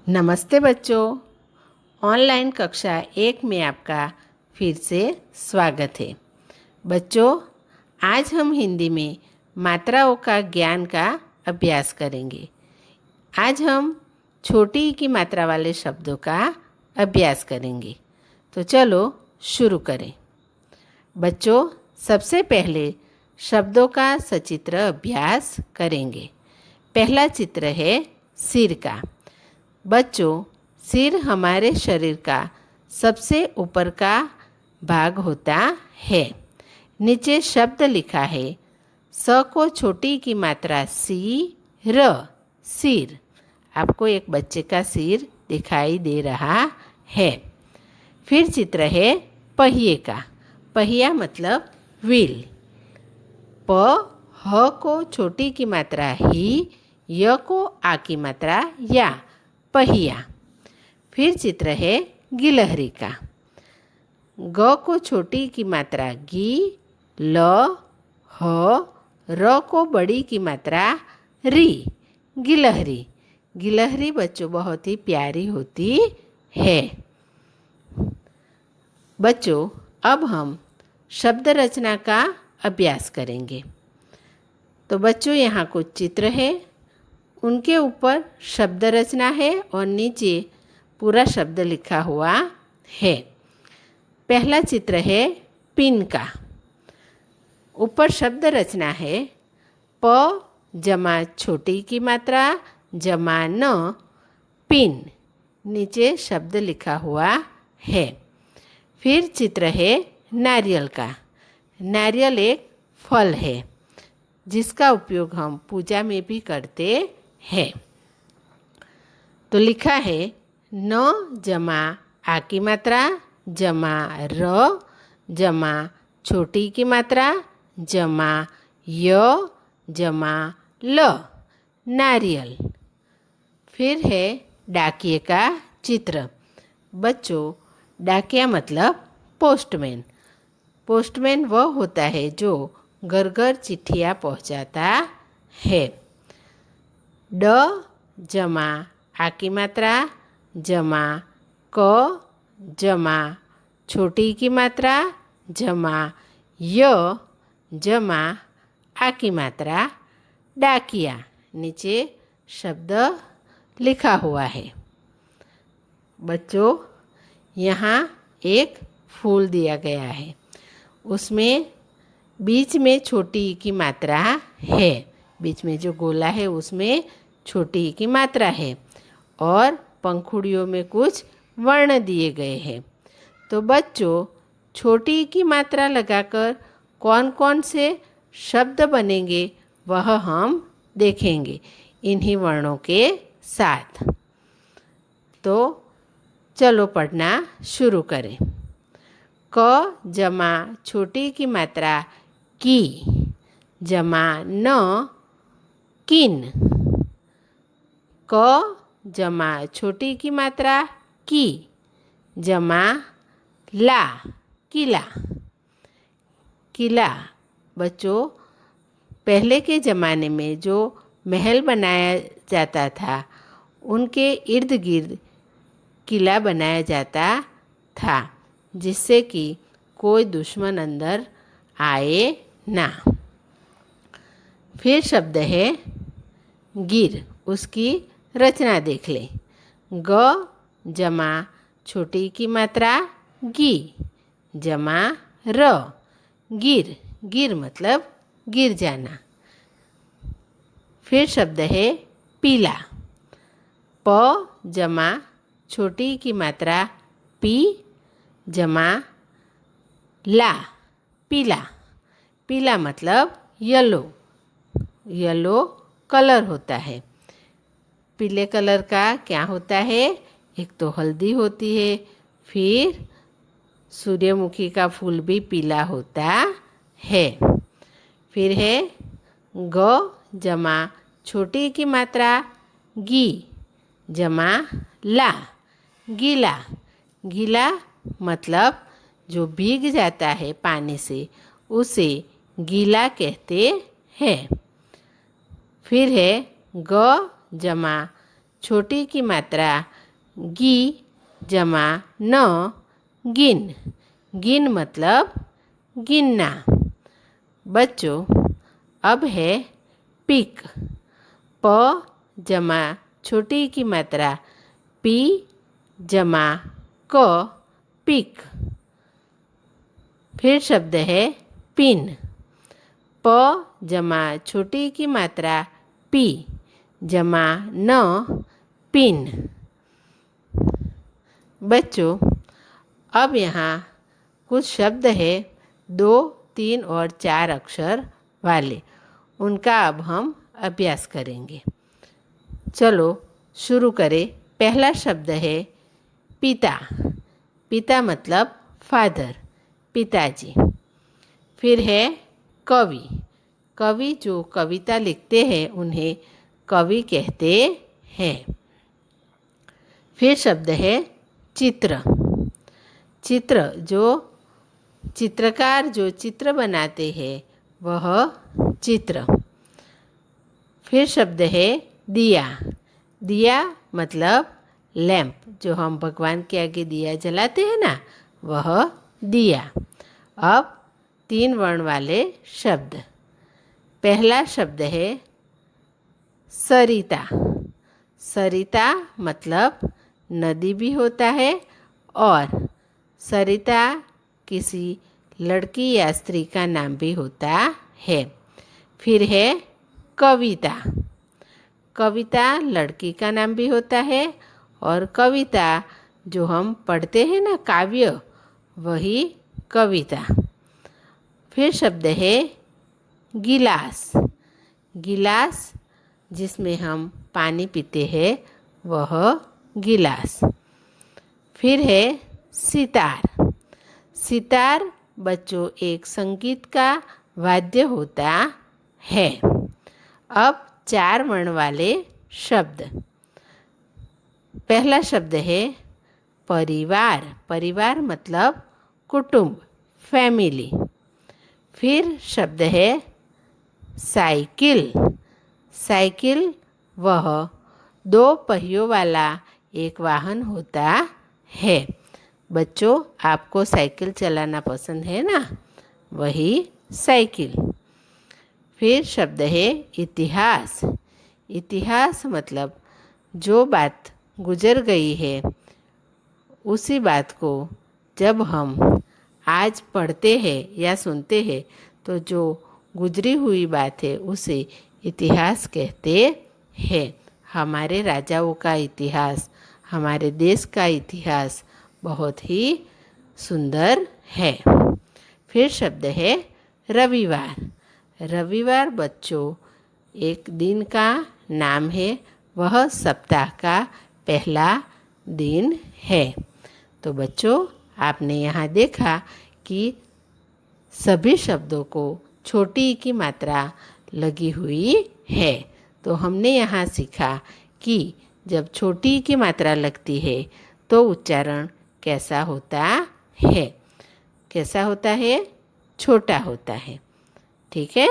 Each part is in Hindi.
नमस्ते बच्चों। ऑनलाइन कक्षा 1 में आपका फिर से स्वागत है। बच्चों, आज हम हिंदी में मात्राओं का ज्ञान का अभ्यास करेंगे। आज हम छोटी की मात्रा वाले शब्दों का अभ्यास करेंगे। तो चलो शुरू करें। बच्चों, सबसे पहले शब्दों का सचित्र अभ्यास करेंगे। पहला चित्र है सिर का। बच्चों, सिर हमारे शरीर का सबसे ऊपर का भाग होता है। नीचे शब्द लिखा है, स को छोटी की मात्रा सी र, सिर। आपको एक बच्चे का सिर दिखाई दे रहा है। फिर चित्र है पहिए का। पहिया मतलब व्हील। प ह को छोटी की मात्रा ही, य को आ की मात्रा या, पहिया। फिर चित्र है गिलहरी का। ग को छोटी की मात्रा गी, ल, ह, र को बड़ी की मात्रा री, गिलहरी। गिलहरी बच्चों बहुत ही प्यारी होती है। बच्चों, अब हम शब्द रचना का अभ्यास करेंगे। तो बच्चों, यहाँ कुछ चित्र है, उनके ऊपर शब्द रचना है और नीचे पूरा शब्द लिखा हुआ है। पहला चित्र है पिन का। ऊपर शब्द रचना है प जमा छोटी की मात्रा जमा न, पिन। नीचे शब्द लिखा हुआ है। फिर चित्र है नारियल का। नारियल एक फल है जिसका उपयोग हम पूजा में भी करते हैं। तो लिखा है न जमा आ की मात्रा जमा र जमा छोटी की मात्रा जमा य जमा ल, नारियल। फिर है डाकिये का चित्र। बच्चों, डाकिया मतलब पोस्टमैन। पोस्टमैन वह होता है जो घर घर चिट्ठियाँ पहुँचाता है। ड जमा आ की मात्रा जमा क जमा छोटी की मात्रा जमा य जमा आ की मात्रा, डाकिया। नीचे शब्द लिखा हुआ है। बच्चों, यहाँ एक फूल दिया गया है, उसमें बीच में छोटी की मात्रा है। बीच में जो गोला है उसमें छोटी की मात्रा है और पंखुड़ियों में कुछ वर्ण दिए गए हैं। तो बच्चों, छोटी की मात्रा लगाकर कौन कौन से शब्द बनेंगे वह हम देखेंगे इन्हीं वर्णों के साथ। तो चलो पढ़ना शुरू करें। क जमा छोटी की मात्रा की जमा न, किन। क जमा छोटी की मात्रा की जमा ला, किला, किला। बच्चों, पहले के ज़माने में जो महल बनाया जाता था उनके इर्द गिर्द किला बनाया जाता था जिससे कि कोई दुश्मन अंदर आए ना। फिर शब्द है गिर। उसकी रचना देख लें। ग जमा छोटी की मात्रा गी जमा र, गिर। गिर मतलब गिर जाना। फिर शब्द है पीला। प जमा छोटी की मात्रा पी जमा ला, पीला। पीला मतलब येलो। येलो कलर होता है। पीले कलर का क्या होता है? एक तो हल्दी होती है, फिर सूर्यमुखी का फूल भी पीला होता है। फिर है ग जमा छोटी की मात्रा गी जमा ला, गीला। गीला मतलब जो भीग जाता है पानी से उसे गीला कहते हैं। फिर है ग जमा छोटी की मात्रा गी जमा न गिन। गिन मतलब गिनना। बच्चों अब है पिक। प जमा छोटी की मात्रा पी जमा क पिक। फिर शब्द है पिन। प जमा छोटी की मात्रा पी जमा न पिन। बच्चों अब यहाँ कुछ शब्द है 2, 3 और 4 अक्षर वाले, उनका अब हम अभ्यास करेंगे। चलो शुरू करें। पहला शब्द है पिता। पिता मतलब फादर, पिताजी। फिर है कवि। कवि जो कविता लिखते हैं उन्हें कवि कहते हैं। फिर शब्द है चित्र। चित्र जो चित्रकार जो चित्र बनाते हैं वह चित्र। फिर शब्द है दिया। दिया मतलब लैंप, जो हम भगवान के आगे दिया जलाते हैं ना, वह दिया। अब 3 वर्ण वाले शब्द। पहला शब्द है सरिता। सरिता मतलब नदी भी होता है और सरिता किसी लड़की या स्त्री का नाम भी होता है। फिर है कविता। कविता लड़की का नाम भी होता है और कविता जो हम पढ़ते हैं ना, काव्य, वही कविता। फिर शब्द है गिलास। गिलास जिसमें हम पानी पीते हैं वह गिलास। फिर है सितार। सितार बच्चों एक संगीत का वाद्य होता है। अब 4 वर्ण वाले शब्द। पहला शब्द है परिवार। परिवार मतलब कुटुंब, फैमिली। फिर शब्द है साइकिल। साइकिल वह 2 पहियों वाला एक वाहन होता है। बच्चों आपको साइकिल चलाना पसंद है ना, वही साइकिल। फिर शब्द है इतिहास। इतिहास मतलब जो बात गुजर गई है उसी बात को जब हम आज पढ़ते हैं या सुनते हैं तो जो गुजरी हुई बात है उसे इतिहास कहते हैं। हमारे राजाओं का इतिहास, हमारे देश का इतिहास बहुत ही सुंदर है। फिर शब्द है रविवार। रविवार बच्चों एक दिन का नाम है, वह सप्ताह का पहला दिन है। तो बच्चों आपने यहाँ देखा कि सभी शब्दों को छोटी की मात्रा लगी हुई है। तो हमने यहाँ सीखा कि जब छोटी की मात्रा लगती है तो उच्चारण कैसा होता है। कैसा होता है? छोटा होता है। ठीक है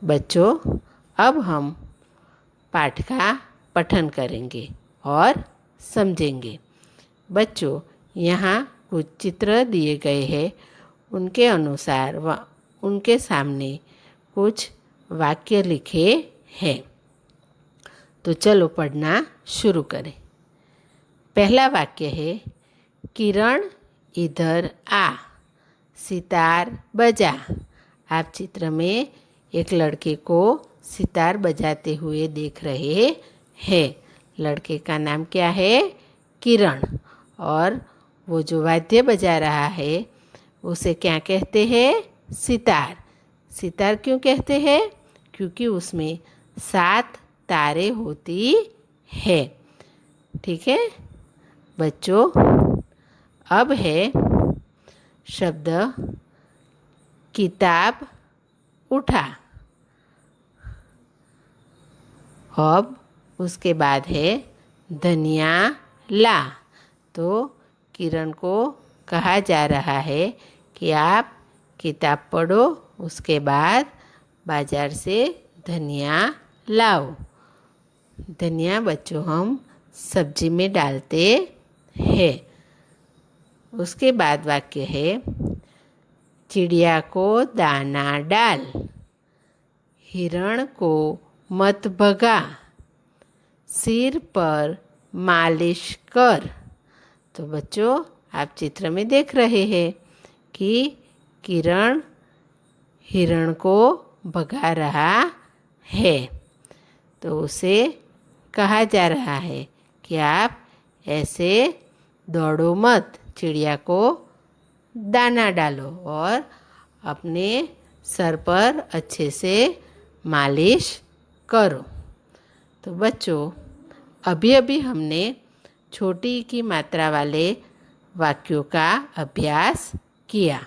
बच्चों, अब हम पाठ का पठन करेंगे और समझेंगे। बच्चों यहाँ कुछ चित्र दिए गए हैं, उनके अनुसार उनके सामने कुछ वाक्य लिखे हैं। तो चलो पढ़ना शुरू करें। पहला वाक्य है किरण इधर आ, सितार बजा। आप चित्र में एक लड़के को सितार बजाते हुए देख रहे हैं। लड़के का नाम क्या है? किरण। और वो जो वाद्य बजा रहा है उसे क्या कहते हैं? सितार। सितार क्यों कहते हैं? क्योंकि उसमें 7 तारे होती है। ठीक है बच्चों, अब है शब्द किताब उठा। अब उसके बाद है धनिया ला। तो किरण को कहा जा रहा है कि आप किताब पढ़ो, उसके बाद बाजार से धनिया लाओ। धनिया बच्चों हम सब्जी में डालते हैं। उसके बाद वाक्य है, चिड़िया को दाना डाल, हिरण को मत भगा, सिर पर मालिश कर। तो बच्चों आप चित्र में देख रहे हैं कि किरण हिरण को भगा रहा है। तो उसे कहा जा रहा है कि आप ऐसे दौड़ो मत, चिड़िया को दाना डालो और अपने सर पर अच्छे से मालिश करो। तो बच्चों अभी अभी हमने छोटी की मात्रा वाले वाक्यों का अभ्यास किया।